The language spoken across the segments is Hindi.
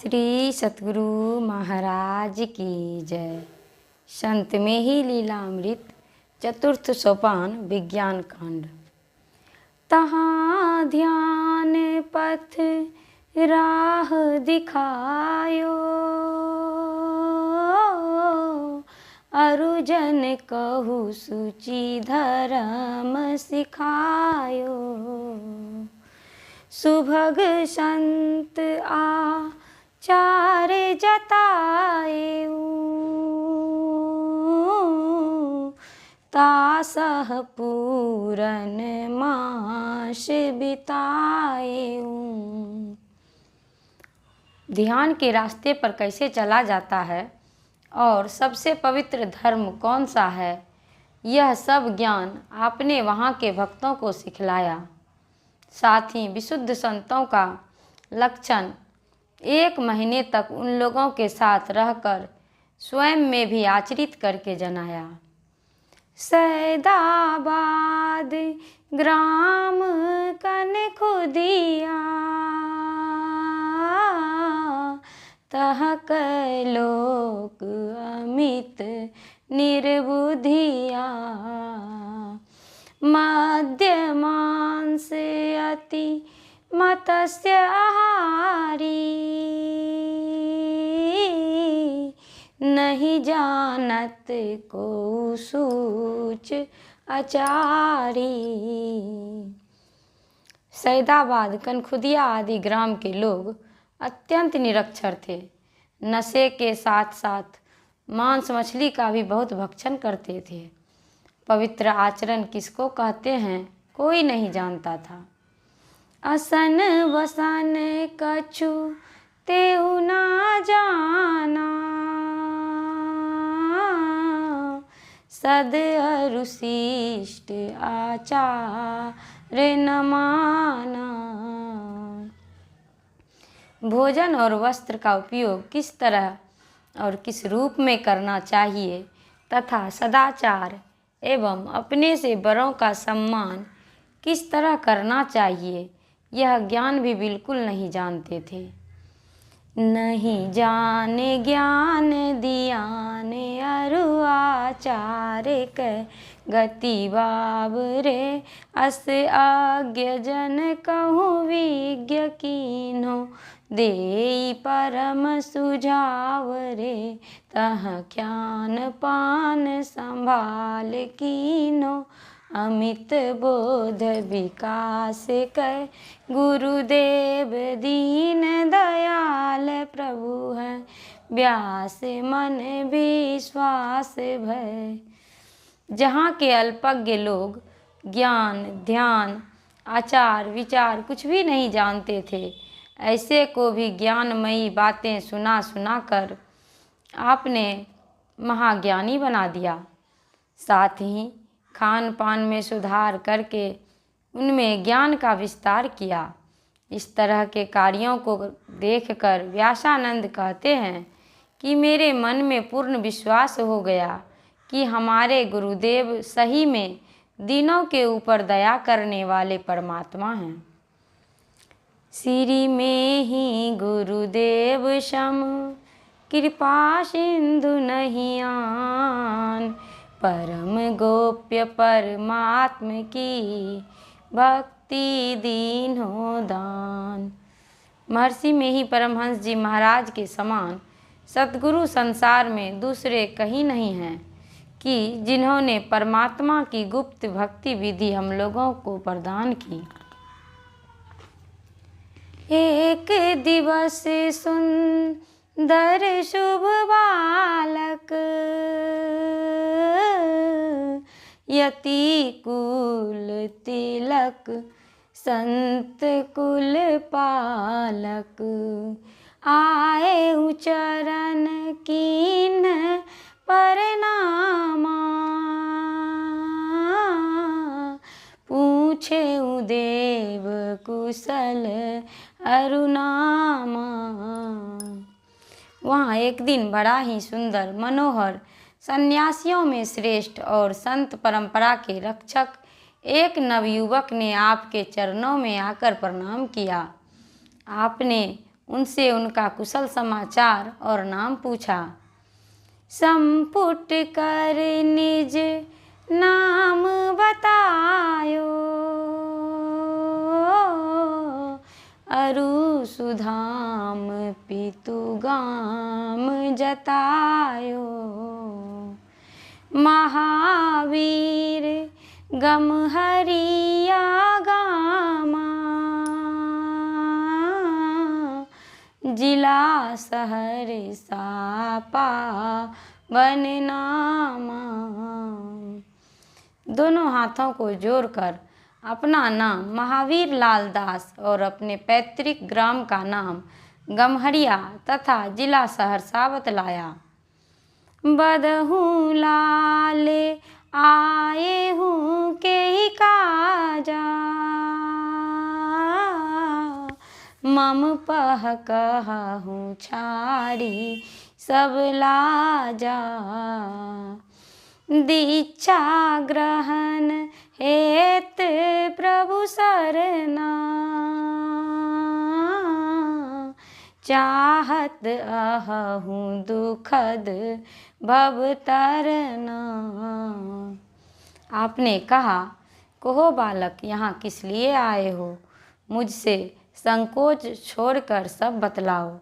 श्री सतगुरु महाराज की जय। संत में ही लीलामृत चतुर्थ सोपान विज्ञान कांड। तहाँ ध्यान पथ राह दिखायो, अरुजन कहु सूचि धर्म सिखायो। सुभग संत आचार जताएऊ, तासह पूरन मास बिताएऊ। ध्यान के रास्ते पर कैसे चला जाता है और सबसे पवित्र धर्म कौन सा है, यह सब ज्ञान आपने वहाँ के भक्तों को सिखलाया। साथ ही विशुद्ध संतों का लक्षण 1 महीने तक उन लोगों के साथ रहकर स्वयं में भी आचरित करके जनाया। सैदाबाद ग्राम कनखुदिया, तह लोक अमित निर्बुधिया। मध्यमांस अति मत्स्य आहारी, नहीं जानत को सूच आचारी। सैदाबाद कनखुदिया आदि ग्राम के लोग अत्यंत निरक्षर थे। नशे के साथ साथ मांस मछली का भी बहुत भक्षण करते थे। पवित्र आचरण किसको कहते हैं कोई नहीं जानता था। असन वसन कछु तेहु ना जाना, सद अरुशिष्ट आचार न माना। भोजन और वस्त्र का उपयोग किस तरह और किस रूप में करना चाहिए तथा सदाचार एवं अपने से बड़ों का सम्मान किस तरह करना चाहिए, यह ज्ञान भी बिल्कुल नहीं जानते थे। नहीं जाने ज्ञान दियान अरु आचार के गति बाबरे, अस आज्ञ जन कहूँ विज्ञ कीन्हो, देई परम सुझाव रे। तह ज्ञान पान संभाल कीन्हो, अमित बोध विकास कै। गुरुदेव दीन दयाल प्रभु है, व्यास मन विश्वास भय। जहाँ के अल्पज्ञ लोग ज्ञान ध्यान आचार विचार कुछ भी नहीं जानते थे, ऐसे को भी ज्ञानमयी बातें सुना सुना कर आपने महाज्ञानी बना दिया। साथ ही खान पान में सुधार करके उनमें ज्ञान का विस्तार किया। इस तरह के कार्यों को देखकर व्यासानंद कहते हैं कि मेरे मन में पूर्ण विश्वास हो गया कि हमारे गुरुदेव सही में दीनों के ऊपर दया करने वाले परमात्मा हैं। श्री में ही गुरुदेव सम कृपा सिंधु नहीं आन, परम गोप्य परमात्म की भक्ति दीन्हो दान। महर्षि में ही परमहंस जी महाराज के समान सतगुरु संसार में दूसरे कहीं नहीं हैं कि जिन्होंने परमात्मा की गुप्त भक्ति विधि हम लोगों को प्रदान की। एक दिवस सुंदर शुभ बालक, यति कुल तिलक संत कुल पालक। आए चरण कीन परनामा, पूछे देव कुशल अरुनामा। वहाँ एक दिन बड़ा ही सुंदर मनोहर सन्यासियों में श्रेष्ठ और संत परंपरा के रक्षक एक नवयुवक ने आपके चरणों में आकर प्रणाम किया। आपने उनसे उनका कुशल समाचार और नाम पूछा। संपुट कर निज नाम बतायो, अरु सुधाम पितु गाम जतायो। महावीर गमहरिया गामा, जिला सहरसा पावन नामा। दोनों हाथों को जोड़कर अपना नाम महावीर लाल दास और अपने पैतृक ग्राम का नाम गमहरिया तथा जिला सहरसा बतलाया। बदहूँ लाल आए हूँ के ही काजा, मम पह कहूँ छाड़ी सब लाजा। दीक्षा ग्रहण हेत प्रभु सरना, चाहत अहूँ दुखद भव तरना। आपने कहा, कहो बालक, यहाँ किस लिए आए हो? मुझसे संकोच छोड़कर सब बतलाओ।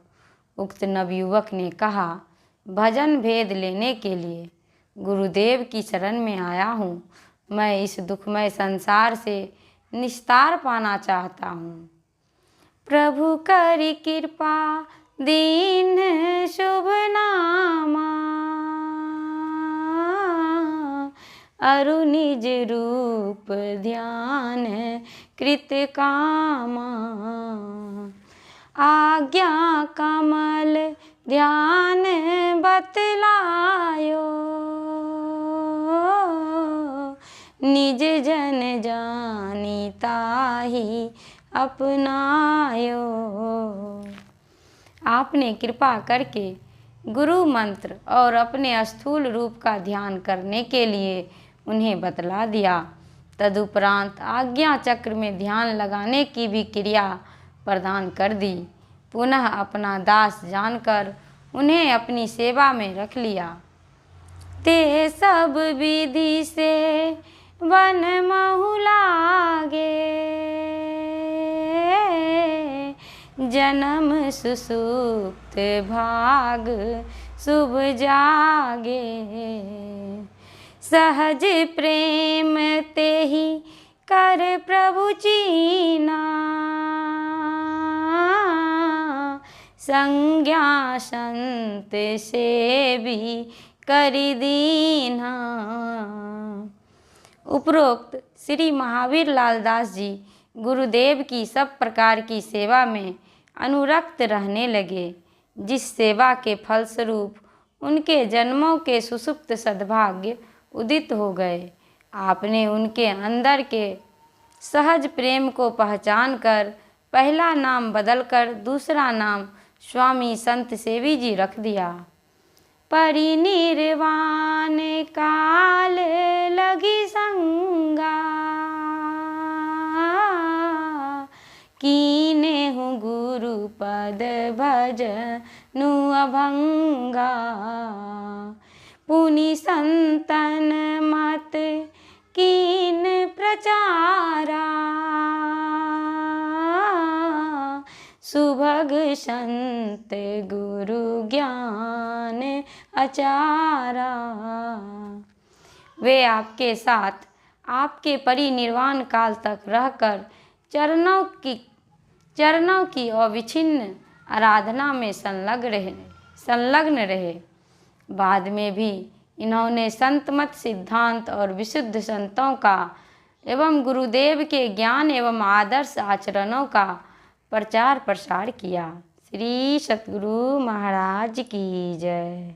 उक्त नवयुवक ने कहा, भजन भेद लेने के लिए गुरुदेव की शरण में आया हूँ। मैं इस दुखमय संसार से निस्तार पाना चाहता हूँ। प्रभु करी कृपा दीन शुभ नामा, अरु निज रूप ध्यान कृत कामा। आज्ञा कमल ध्यान बतलायो, निज जन जानी ताहि अपनायो। आपने कृपा करके गुरु मंत्र और अपने स्थूल रूप का ध्यान करने के लिए उन्हें बतला दिया। तदुपरांत आज्ञा चक्र में ध्यान लगाने की भी क्रिया प्रदान कर दी। पुनः अपना दास जानकर उन्हें अपनी सेवा में रख लिया। ते सब विधि से वन महु लागे, जन्म सुसुप्त भाग शुभ जागे। सहज प्रेम ते ही कर प्रभु चीना, संज्ञा संत से भी करी दीना। उपरोक्त श्री महावीर लाल दास जी गुरुदेव की सब प्रकार की सेवा में अनुरक्त रहने लगे, जिस सेवा के फलस्वरूप उनके जन्मों के सुसुप्त सद्भाग्य उदित हो गए। आपने उनके अंदर के सहज प्रेम को पहचान कर पहला नाम बदलकर दूसरा नाम स्वामी संत सेवी जी रख दिया। परिनिर्वाण काल लगी संगा, कीने हूँ गुरु पद भजनु अभंगा। पुनि संतन मत कीन प्रचारा, सुभग संत गुरु ज्ञान अचारा। वे आपके साथ आपके परिनिर्वाण काल तक रहकर चरणों की अविच्छिन्न आराधना में संलग्न रहे। बाद में भी इन्होंने संतमत सिद्धांत और विशुद्ध संतों का एवं गुरुदेव के ज्ञान एवं आदर्श आचरणों का प्रचार प्रसार किया। श्री सतगुरु महाराज की जय।